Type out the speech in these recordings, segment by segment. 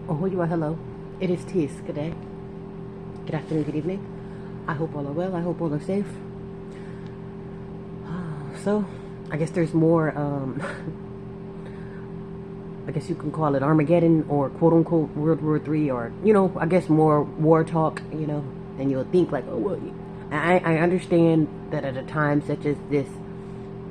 Oh, you are. Hello. It is Tis. Good day. Good afternoon. Good evening. I hope all are well. I hope all are safe. So, I guess there's more. I guess you can call it Armageddon or quote unquote World War III, or I guess more war talk. And you'll think like, oh well. I understand that at a time such as this,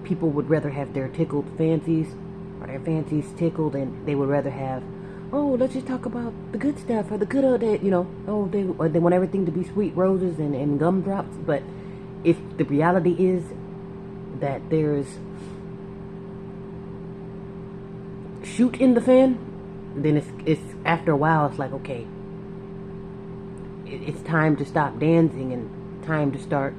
people would rather have their tickled fancies or their fancies tickled, and they would rather have, oh, let's just talk about the good stuff or the good old day, oh, they want everything to be sweet roses and gumdrops. But if the reality is that there's shoot in the fan, then it's after a while it's like, okay, it's time to stop dancing and time to start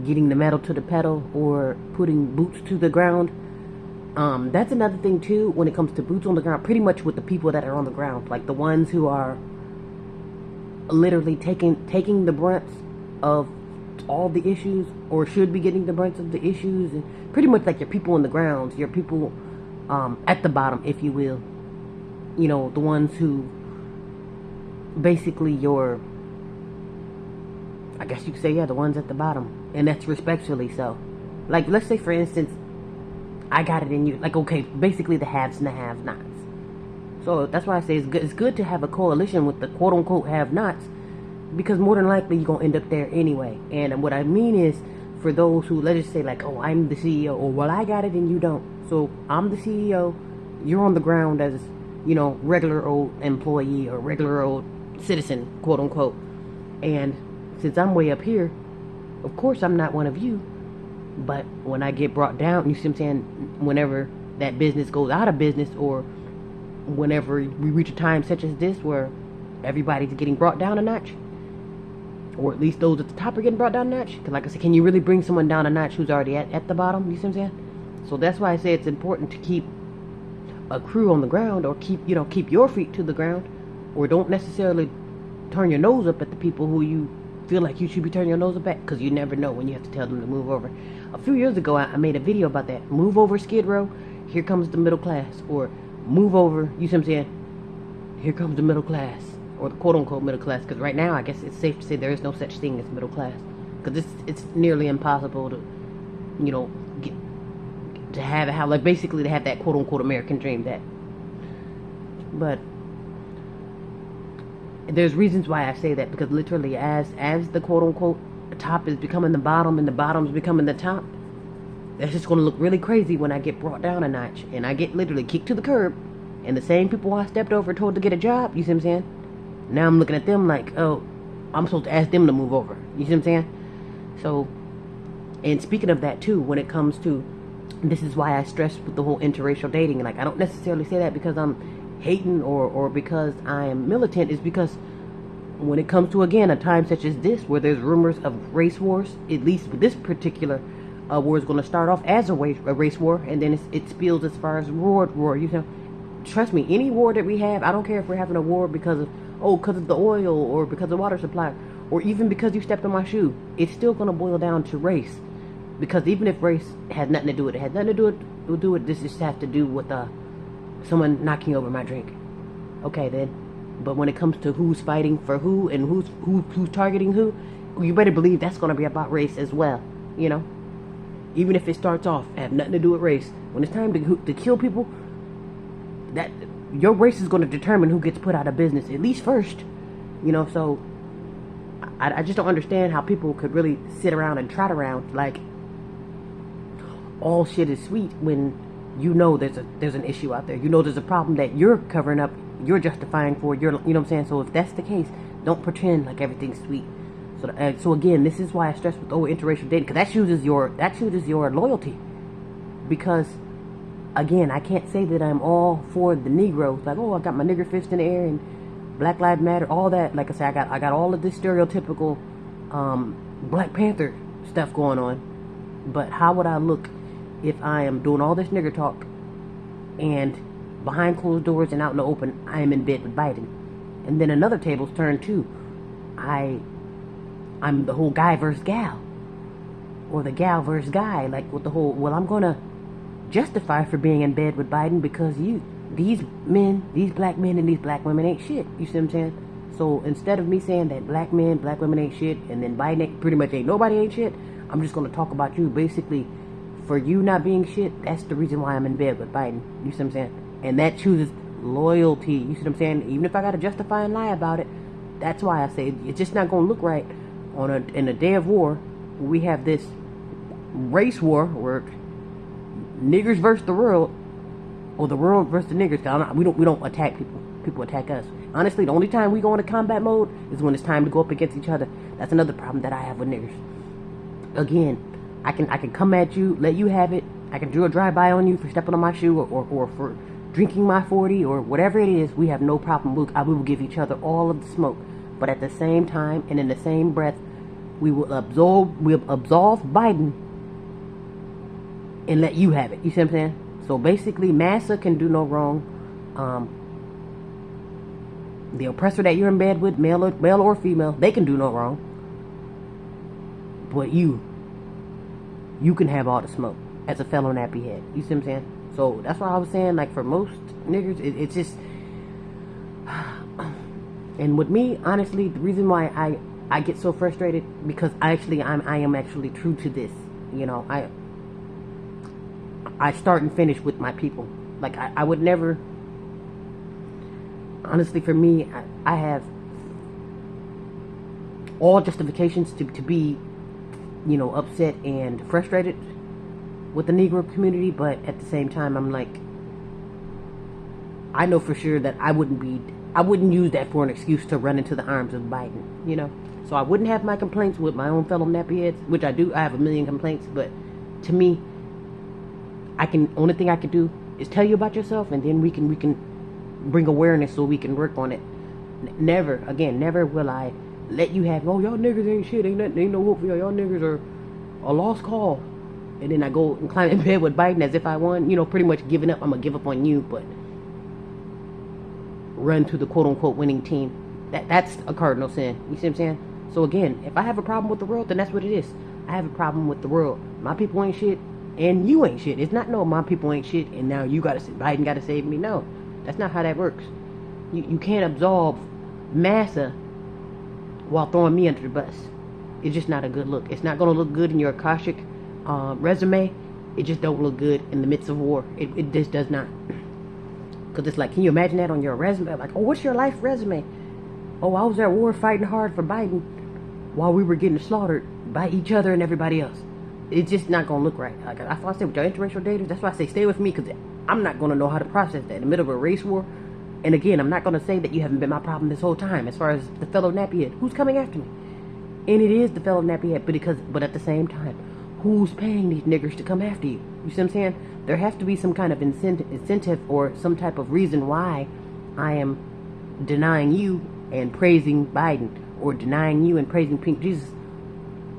getting the metal to the pedal or putting boots to the ground. That's another thing too when it comes to boots on the ground. Pretty much with the people that are on the ground, like the ones who are literally taking the brunt of all the issues, or should be getting the brunt of the issues, and pretty much like your people on the grounds, your people at the bottom, if you will. The ones who basically I guess you could say, yeah, the ones at the bottom, and that's respectfully so. Like, let's say for instance, I got it in you. Like, okay, basically the haves and the have-nots. So that's why I say it's good to have a coalition with the quote-unquote have-nots, because more than likely you're going to end up there anyway. And what I mean is, for those who, let's just say like, oh, I'm the CEO, or well, I got it and you don't. So I'm the CEO, you're on the ground as, regular old employee or regular old citizen, quote-unquote. And since I'm way up here, of course I'm not one of you. But when I get brought down, you see what I'm saying, whenever that business goes out of business, or whenever we reach a time such as this where everybody's getting brought down a notch, or at least those at the top are getting brought down a notch. Because like I said, can you really bring someone down a notch who's already at the bottom? You see what I'm saying? So that's why I say it's important to keep a crew on the ground, or keep your feet to the ground, or don't necessarily turn your nose up at the people who you feel like you should be turning your nose up at, because you never know when you have to tell them to move over. A few years ago, I made a video about that. Move over, Skid Row. Here comes the middle class. Or move over. You see what I'm saying? Here comes the middle class, or the quote-unquote middle class. Because right now, I guess it's safe to say there is no such thing as middle class. Because it's nearly impossible to, get to have like basically to have that quote-unquote American dream. But there's reasons why I say that, because literally as the quote-unquote top is becoming the bottom and the bottom's becoming the top, that's just going to look really crazy when I get brought down a notch and I get literally kicked to the curb, and the same people I stepped over told to get a job, you see what I'm saying, now I'm looking at them like, oh, I'm supposed to ask them to move over, you see what I'm saying? So, and speaking of that too, when it comes to, this is why I stress with the whole interracial dating, like I don't necessarily say that because I'm hating or because I am militant, is because when it comes to, again, a time such as this where there's rumors of race wars, at least with this particular war is going to start off as a race war, and then it spills as far as world war. Trust me, any war that we have, I don't care if we're having a war because of the oil, or because of water supply, or even because you stepped on my shoe, it's still going to boil down to race. Because even if race has nothing to do with it, this just has to do with someone knocking over my drink. Okay then. But when it comes to who's fighting for who and who's targeting who, you better believe that's going to be about race as well. Even if it starts off have nothing to do with race, when it's time to kill people, that your race is going to determine who gets put out of business, at least first. So I just don't understand how people could really sit around and trot around like all shit is sweet when there's an issue out there. There's a problem that you're covering up, you're justifying for, you know what I'm saying? So if that's the case, don't pretend like everything's sweet. So again, this is why I stress with interracial dating, because that chooses your loyalty. Because again, I can't say that I'm all for the Negroes, like, oh, I got my nigger fist in the air and Black Lives Matter, all that. Like I said, I got all of this stereotypical Black Panther stuff going on. But how would I look if I am doing all this nigger talk and behind closed doors and out in the open, I am in bed with Biden? And then another table's turned too. I'm the whole guy versus gal, or the gal versus guy, like with the whole, well, I'm gonna justify for being in bed with Biden because these black men and these black women ain't shit. You see what I'm saying? So instead of me saying that black men, black women ain't shit, and then Biden pretty much ain't nobody ain't shit, I'm just gonna talk about you. Basically, for you not being shit, that's the reason why I'm in bed with Biden. You see what I'm saying? And that chooses loyalty. You see what I'm saying? Even if I gotta justify and lie about it, that's why I say it's just not gonna look right in a day of war. We have this race war where niggers versus the world, or the world versus the niggers. We don't attack people. People attack us. Honestly, the only time we go into combat mode is when it's time to go up against each other. That's another problem that I have with niggers. Again, I can come at you, let you have it. I can do a drive-by on you for stepping on my shoe or for drinking my 40 or whatever it is. We have no problem. We will give each other all of the smoke. But at the same time and in the same breath, we'll absolve Biden and let you have it. You see what I'm saying? So basically, Massa can do no wrong. The oppressor that you're in bed with, male or female, they can do no wrong. But you can have all the smoke as a fellow nappy head. You see what I'm saying? So that's why I was saying, like, for most niggers, it's just... And with me, honestly, the reason why I get so frustrated, because I am actually true to this. You know, I start and finish with my people. Like, I would never... Honestly, for me, I have all justifications to be, you know, upset and frustrated with the Negro community, but at the same time, I'm like, I know for sure that I wouldn't use that for an excuse to run into the arms of Biden, you know? So I wouldn't have my complaints with my own fellow nappy heads, which I do. I have a million complaints, but to me, only thing I can do is tell you about yourself, and then we can bring awareness so we can work on it. Never will I let you have, oh, y'all niggers ain't shit, ain't no hope for y'all niggers are a lost cause. And then I go and climb in bed with Biden as if I won, you know, pretty much giving up. I'm gonna give up on you, but run to the quote unquote winning team. That's a cardinal sin. You see what I'm saying? So again, if I have a problem with the world, then that's what it is. I have a problem with the world. My people ain't shit, and you ain't shit. It's not no my people ain't shit, and now Biden gotta save me. No. That's not how that works. You can't absolve Massa while throwing me under the bus. It's just not a good look. It's not going to look good in your Akashic resume. It just don't look good in the midst of war. It just does not. Because it's like, can you imagine that on your resume? Like, oh, what's your life resume? Oh, I was at war fighting hard for Biden while we were getting slaughtered by each other and everybody else. It's just not going to look right. Like I say with your interracial daters, that's why I say stay with me, because I'm not going to know how to process that in the middle of a race war. And again, I'm not going to say that you haven't been my problem this whole time as far as the fellow nappy head. Who's coming after me? And it is the fellow nappy head, but at the same time, who's paying these niggers to come after you? You see what I'm saying? There has to be some kind of incentive or some type of reason why I am denying you and praising Biden, or denying you and praising Pink Jesus.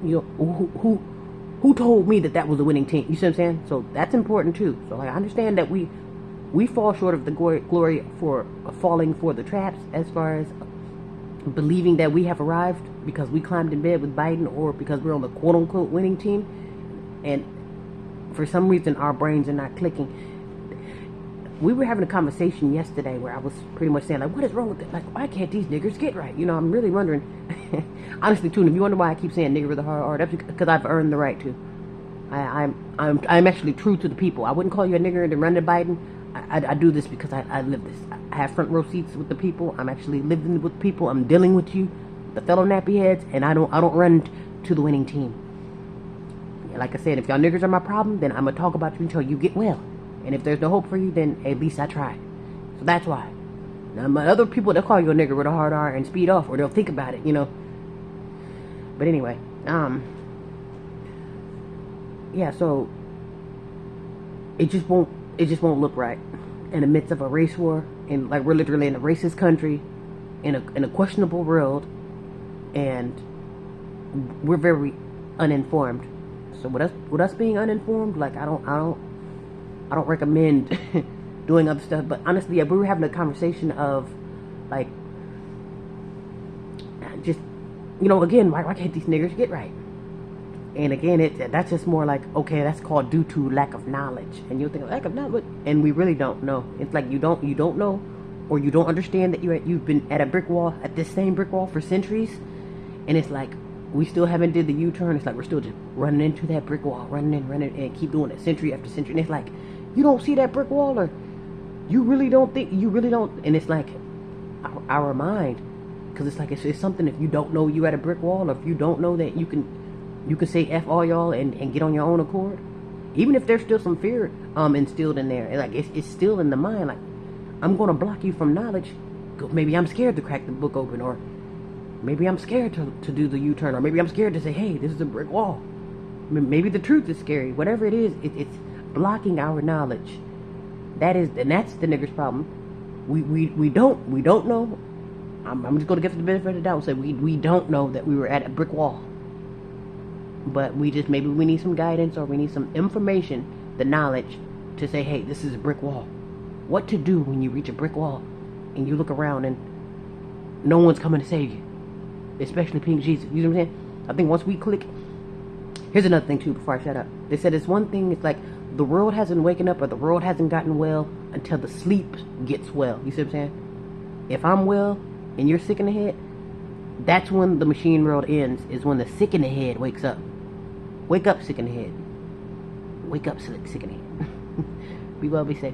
You know, who told me that was a winning team? You see what I'm saying? So that's important too. So I understand that we fall short of the glory for falling for the traps as far as believing that we have arrived because we climbed in bed with Biden, or because we're on the quote unquote winning team, and for some reason our brains are not clicking. We were having a conversation yesterday where I was pretty much saying, like, what is wrong with it? Like, why can't these niggers get right? You know, I'm really wondering. Honestly, too, and if you wonder why I keep saying nigger with a hard R, that's because I've earned the right to. I'm actually true to the people. I wouldn't call you a nigger and then run to Biden. I do this because I live this. I have front row seats with the people. I'm actually living with people. I'm dealing with you, the fellow nappy heads, and I don't run to the winning team. Like I said, if y'all niggers are my problem, then I'm gonna talk about you until you get well. And if there's no hope for you, then at least I tried. So that's why. Now, my other people, they'll call you a nigger with a hard R and speed off, or they'll think about it, you know. But anyway, yeah, so it just won't look right in the midst of a race war, and like we're literally in a racist country, in a questionable world, and we're very uninformed. So with us being uninformed, like I don't recommend doing other stuff. But honestly, yeah, we were having a conversation of like, just, you know, again, why can't these niggers get right? And again, that's just more like, okay, that's called due to lack of knowledge. And you'll think lack of knowledge, and we really don't know. It's like you don't know, or you don't understand that you've been at a brick wall, at this same brick wall for centuries, and it's like we still haven't did the U-turn. It's like we're still just running into that brick wall, running, and keep doing it century after century. And it's like you don't see that brick wall, or you really don't think, and it's like our mind, because it's like it's something. If you don't know you're at a brick wall, or if you don't know that you can say F all y'all and get on your own accord, even if there's still some fear instilled in there. Like it's still in the mind. Like, I'm gonna block you from knowledge. Maybe I'm scared to crack the book open, or maybe I'm scared to do the U-turn, or maybe I'm scared to say, hey, this is a brick wall. Maybe the truth is scary. Whatever it is, it's blocking our knowledge. That's the nigger's problem. We don't know. I'm just gonna give the benefit of the doubt and say we don't know that we were at a brick wall. But maybe we need some guidance, or we need some information, the knowledge, to say, hey, this is a brick wall. What to do when you reach a brick wall and you look around and no one's coming to save you, especially Pink Jesus. You know what I'm saying? I think once we click. Here's another thing too before I shut up. They said it's one thing. It's like the world hasn't waken up, or the world hasn't gotten well until the sleep gets well. You see what I'm saying? If I'm well and you're sick in the head, that's when the machine world ends. Is when the sick in the head wakes up. Wake up, sick in the head. Wake up, sick in the head. Be well, be safe.